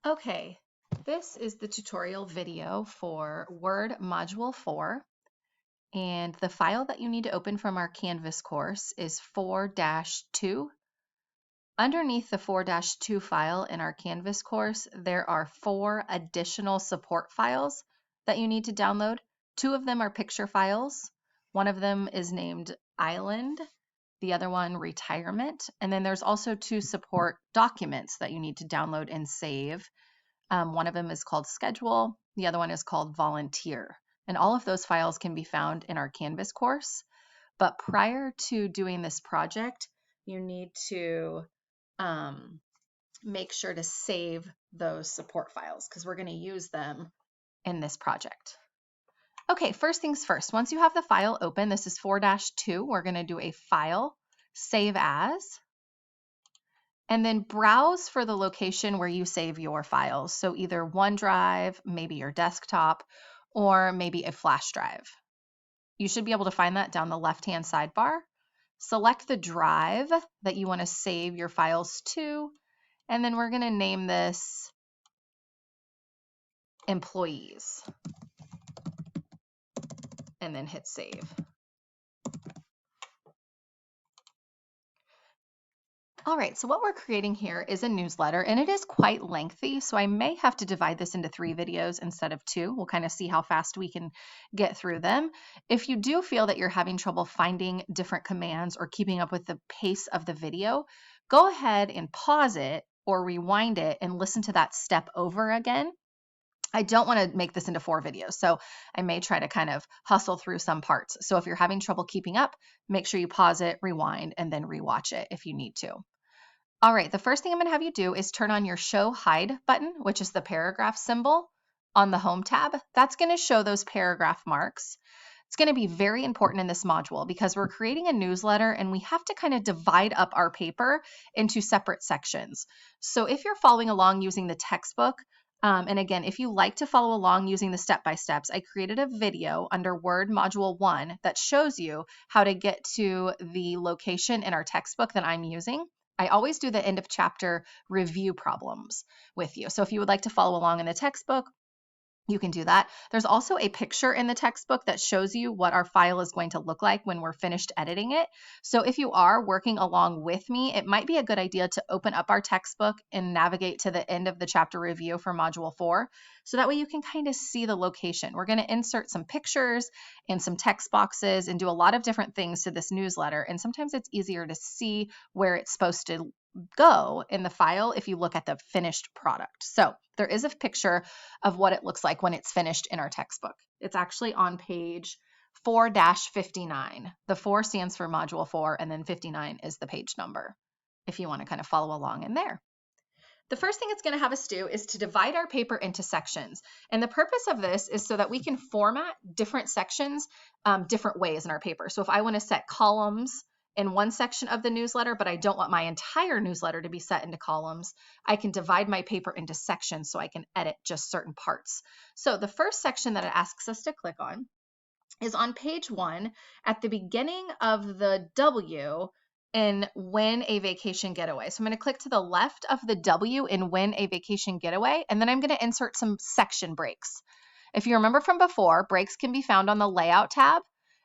Okay, this is the tutorial video for Word Module 4, and the file that you need to open from our Canvas course is 4-2. Underneath the 4-2 file in our Canvas course, there are 4 additional support files that you need to download. 2 of them are picture files. One of them is named Island, the other one Retirement, and then there's also 2 support documents that you need to download and save. One of them is called Schedule, the other one is called Volunteer. And all of those files can be found in our Canvas course. But prior to doing this project, you need to make sure to save those support files because we're going to use them in this project. Okay, first things first, once you have the file open, this is 4-2, we're going to do a File, Save As, and then browse for the location where you save your files. So either OneDrive, maybe your desktop, or maybe a flash drive. You should be able to find that down the left-hand sidebar. Select the drive that you want to save your files to, and then we're going to name this Employees, and then hit Save. All right, so what we're creating here is a newsletter, and it is quite lengthy, so I may have to divide this into 3 videos instead of 2. We'll kind of see how fast we can get through them. If you do feel that you're having trouble finding different commands or keeping up with the pace of the video, go ahead and pause it or rewind it and listen to that step over again. I don't want to make this into 4 videos, so I may try to kind of hustle through some parts. So if you're having trouble keeping up, make sure you pause it, rewind, and then rewatch it if you need to. All right, the first thing I'm going to have you do is turn on your Show Hide button, which is the paragraph symbol on the Home tab. That's going to show those paragraph marks. It's going to be very important in this module because we're creating a newsletter and we have to kind of divide up our paper into separate sections. So if you're following along using the textbook, and again, if you like to follow along using the step-by-steps, I created a video under Word Module 1 that shows you how to get to the location in our textbook that I'm using. I always do the end of chapter review problems with you. So if you would like to follow along in the textbook, you can do that. There's also a picture in the textbook that shows you what our file is going to look like when we're finished editing it. So if you are working along with me, it might be a good idea to open up our textbook and navigate to the end of the chapter review for Module 4. So that way you can kind of see the location. We're going to insert some pictures and some text boxes and do a lot of different things to this newsletter. And sometimes it's easier to see where it's supposed to go in the file if you look at the finished product. So there is a picture of what it looks like when it's finished in our textbook. It's actually on page 4-59. The 4 stands for Module 4, and then 59 is the page number if you want to kind of follow along in there. The first thing it's going to have us do is to divide our paper into sections. And the purpose of this is so that we can format different sections different ways in our paper. So if I want to set columns in one section of the newsletter, but I don't want my entire newsletter to be set into columns, I can divide my paper into sections so I can edit just certain parts. So the first section that it asks us to click on is on page 1 at the beginning of the W in Win a Vacation Getaway. So I'm going to click to the left of the W in Win a Vacation Getaway, and then I'm going to insert some section breaks. If you remember from before, breaks can be found on the Layout tab.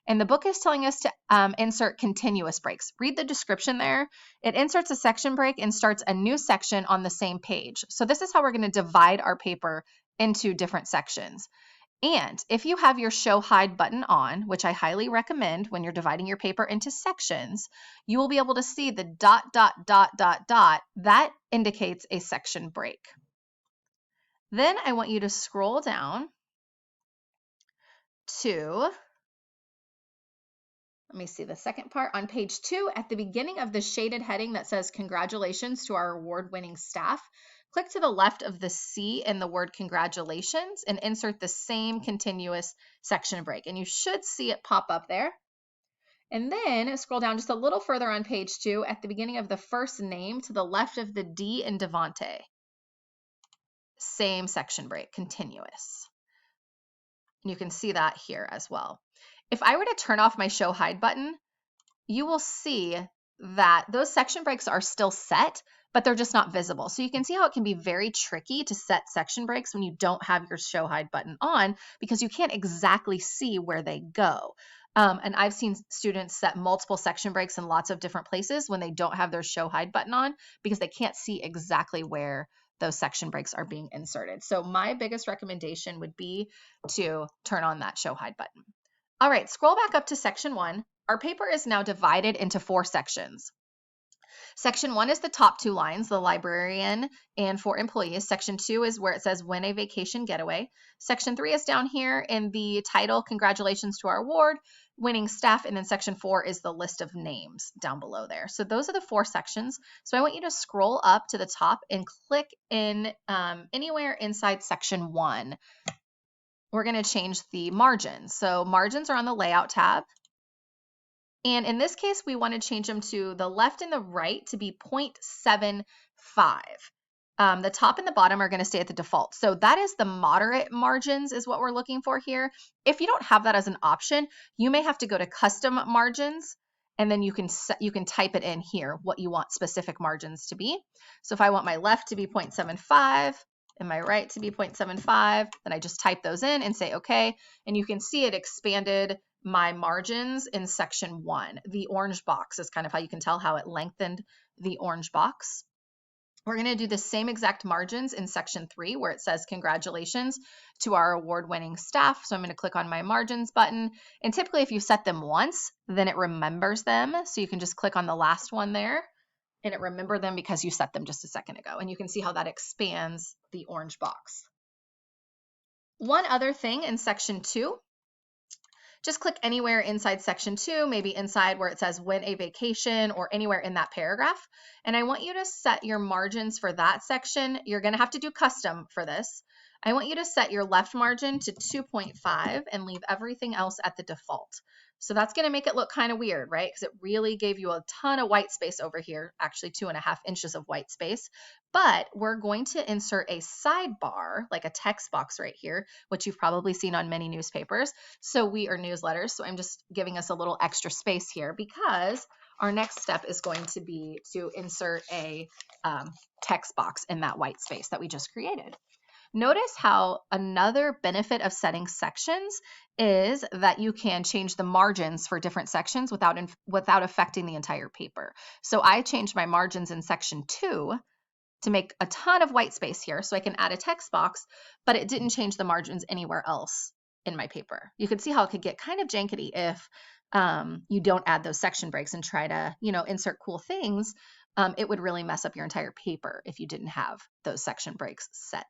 And the book is telling us to insert continuous breaks. Read the description there. It inserts a section break and starts a new section on the same page. So this is how we're going to divide our paper into different sections. And if you have your Show Hide button on, which I highly recommend when you're dividing your paper into sections, you will be able to see the ... That indicates a section break. Then I want you to scroll down to, let me see the second part. On page 2, at the beginning of the shaded heading that says congratulations to our award-winning staff, click to the left of the C in the word congratulations and insert the same continuous section break. And you should see it pop up there. And then scroll down just a little further on page 2 at the beginning of the first name to the left of the D in Devante. Same section break, continuous. And you can see that here as well. If I were to turn off my Show Hide button, you will see that those section breaks are still set, but they're just not visible. So you can see how it can be very tricky to set section breaks when you don't have your show hide button on, because you can't exactly see where they go. And I've seen students set multiple section breaks in lots of different places when they don't have their show hide button on, because they can't see exactly where those section breaks are being inserted. So my biggest recommendation would be to turn on that show hide button. All right, scroll back up to section 1. Our paper is now divided into 4 sections. Section 1 is the top 2 lines, the librarian and 4 employees. Section 2 is where it says win a vacation getaway. Section 3 is down here in the title, congratulations to our award winning staff. And then section 4 is the list of names down below there. So those are the 4 sections. So I want you to scroll up to the top and click in anywhere inside section 1. We're going to change the margins. So margins are on the layout tab. And in this case, we want to change them to the left and the right to be 0.75. The top and the bottom are going to stay at the default. So that is the moderate margins is what we're looking for here. If you don't have that as an option, you may have to go to custom margins, and then you can type it in here what you want specific margins to be. So if I want my left to be 0.75 and my right to be 0.75, then I just type those in and say okay, and you can see it expanded my margins in section 1. The orange box is kind of how you can tell how it lengthened the orange box. We're going to do the same exact margins in section 3 where it says congratulations to our award-winning staff. So I'm going to click on my margins button, and typically if you set them once, then it remembers them. So you can just click on the last one there and it remembered them because you set them just a second ago, and you can see how that expands the orange box. One other thing in section 2, just click anywhere inside section 2, maybe inside where it says win a vacation or anywhere in that paragraph. And I want you to set your margins for that section. You're going to have to do custom for this. I want you to set your left margin to 2.5 and leave everything else at the default. So that's going to make it look kind of weird, right? Because it really gave you a ton of white space over here, actually 2.5 inches of white space. But we're going to insert a sidebar, like a text box right here, which you've probably seen on many newspapers. So we are newsletters. So I'm just giving us a little extra space here because our next step is going to be to insert a text box in that white space that we just created. Notice how another benefit of setting sections is that you can change the margins for different sections without affecting the entire paper. So I changed my margins in section 2 to make a ton of white space here so I can add a text box, but it didn't change the margins anywhere else in my paper. You can see how it could get kind of janky if you don't add those section breaks and try to, insert cool things. It would really mess up your entire paper if you didn't have those section breaks set.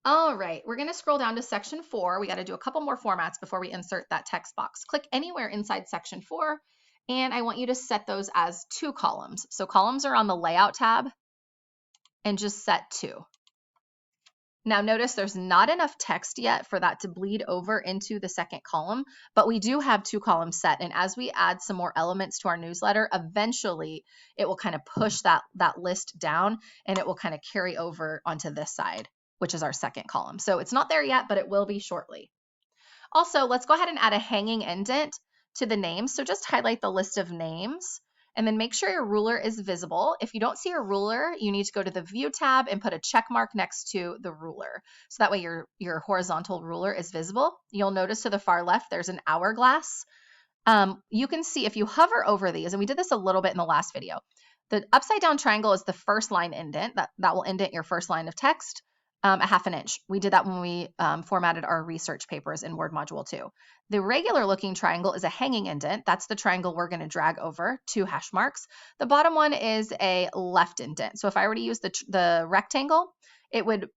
All right, we're going to scroll down to section 4. We got to do a couple more formats before we insert that text box. Click anywhere inside section 4, and I want you to set those as 2 columns. So columns are on the layout tab, and just set 2. Now notice there's not enough text yet for that to bleed over into the second column, but we do have 2 columns set. And as we add some more elements to our newsletter, eventually it will kind of push that list down, and it will kind of carry over onto this side, which is our second column. So it's not there yet, but it will be shortly. Also, let's go ahead and add a hanging indent to the names. So just highlight the list of names and then make sure your ruler is visible. If you don't see a ruler, you need to go to the View tab and put a check mark next to the ruler. So that way your horizontal ruler is visible. You'll notice to the far left, there's an hourglass. You can see if you hover over these, and we did this a little bit in the last video, the upside down triangle is the first line indent. That will indent your first line of text. A 1/2 inch. We did that when we formatted our research papers in Word Module 2. The regular looking triangle is a hanging indent. That's the triangle we're going to drag over 2 hash marks. The bottom one is a left indent. So if I were to use the rectangle, it would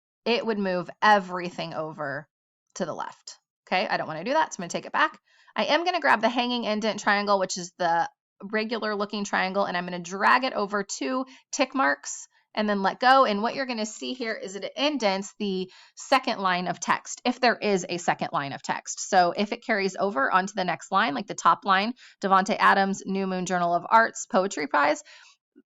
move everything over to the left. Okay, I don't want to do that, so I'm going to take it back. I am going to grab the hanging indent triangle, which is the regular looking triangle, and I'm going to drag it over 2 tick marks and then let go. And what you're going to see here is that it indents the second line of text, if there is a second line of text. So if it carries over onto the next line, like the top line, Devonte Adams, New Moon Journal of Arts Poetry Prize,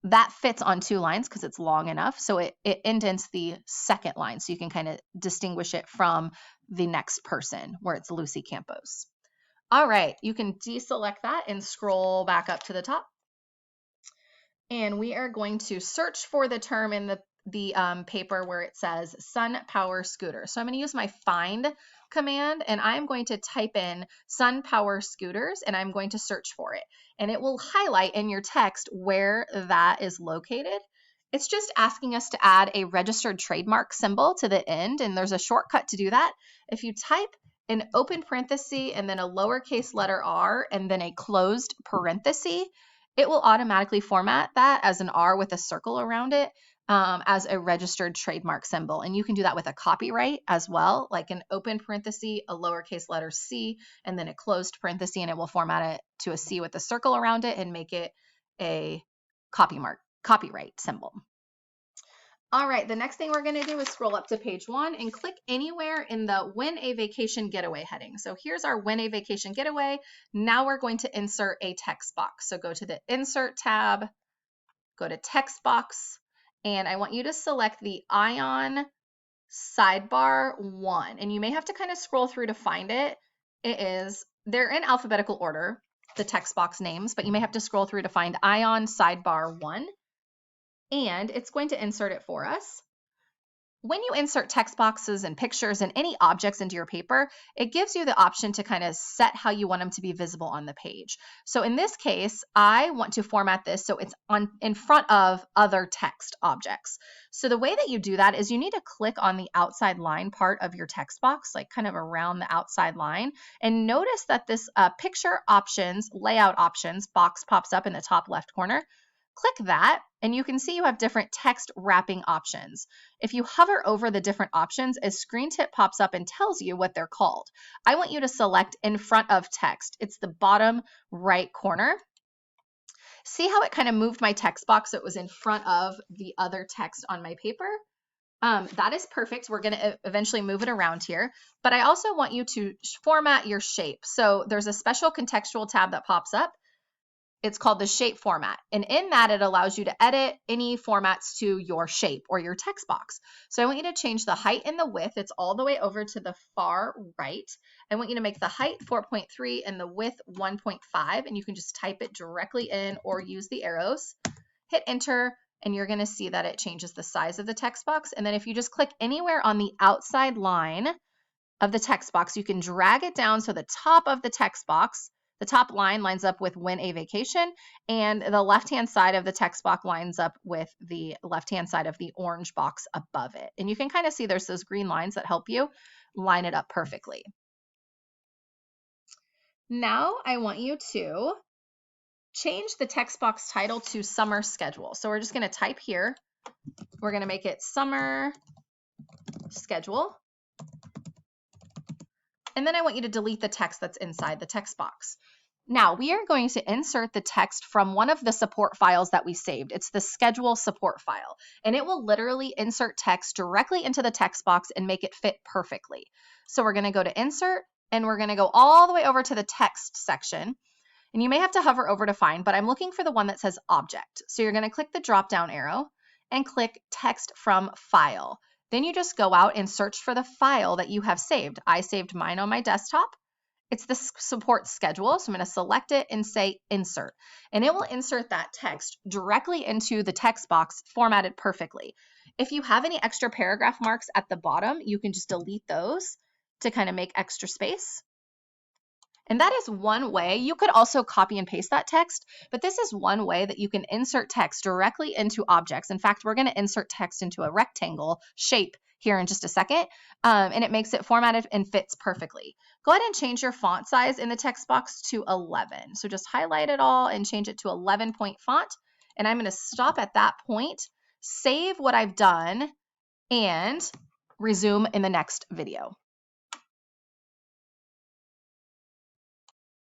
that fits on 2 lines because it's long enough. So it indents the second line, so you can kind of distinguish it from the next person where it's Lucy Campos. All right, you can deselect that and scroll back up to the top. And we are going to search for the term in the paper where it says Sun Power Scooter. So I'm going to use my find command, and I'm going to type in Sun Power Scooters, and I'm going to search for it. And it will highlight in your text where that is located. It's just asking us to add a registered trademark symbol to the end, and there's a shortcut to do that. If you type an open parenthesis and then a lowercase letter r and then a closed parenthesis, it will automatically format that as an R with a circle around it as a registered trademark symbol. And you can do that with a copyright as well, like an open parenthesis, a lowercase letter C, and then a closed parenthesis, and it will format it to a C with a circle around it and make it a copyright symbol. All right, the next thing we're going to do is scroll up to page 1 and click anywhere in the Win a Vacation Getaway heading. So here's our Win a Vacation Getaway. Now we're going to insert a text box. So go to the Insert tab, go to Text Box, and I want you to select the Ion Sidebar 1. And you may have to kind of scroll through to find it. They're in alphabetical order, the text box names, but you may have to scroll through to find Ion Sidebar 1. And it's going to insert it for us. When you insert text boxes and pictures and any objects into your paper, it gives you the option to kind of set how you want them to be visible on the page. So in this case, I want to format this so it's in front of other text objects. So the way that you do that is you need to click on the outside line part of your text box, like kind of around the outside line, and notice that this picture options, layout options box pops up in the top left corner. Click that, and you can see you have different text wrapping options. If you hover over the different options, a screen tip pops up and tells you what they're called. I want you to select in front of text. It's the bottom right corner. See how it kind of moved my text box so it was in front of the other text on my paper? That is perfect. We're going to eventually move it around here, but I also want you to format your shape. So there's a special contextual tab that pops up. It's called the shape format. And in that, it allows you to edit any formats to your shape or your text box. So I want you to change the height and the width. It's all the way over to the far right. I want you to make the height 4.3 and the width 1.5. And you can just type it directly in or use the arrows. Hit enter, and you're going to see that it changes the size of the text box. And then if you just click anywhere on the outside line of the text box, you can drag it down so the top of the text box, the top line lines up with Win a Vacation, and the left-hand side of the text box lines up with the left-hand side of the orange box above it. And you can kind of see there's those green lines that help you line it up perfectly. Now I want you to change the text box title to Summer Schedule. So we're just going to type here. We're going to make it Summer Schedule. And then I want you to delete the text that's inside the text box. Now we are going to insert the text from one of the support files that we saved. It's the schedule support file, and it will literally insert text directly into the text box and make it fit perfectly. So we're going to go to insert, and we're going to go all the way over to the text section. And you may have to hover over to find, but I'm looking for the one that says object. So you're going to click the drop down arrow and click text from file. Then you just go out and search for the file that you have saved. I saved mine on my desktop. It's the support schedule. So I'm going to select it and say insert. And it will insert that text directly into the text box formatted perfectly. If you have any extra paragraph marks at the bottom, you can just delete those to kind of make extra space. And that is one way. You could also copy and paste that text, but this is one way that you can insert text directly into objects. In fact, we're going to insert text into a rectangle shape here in just a second, and it makes it formatted and fits perfectly. Go ahead and change your font size in the text box to 11. So just highlight it all and change it to 11-point font. And I'm going to stop at that point, save what I've done, and resume in the next video.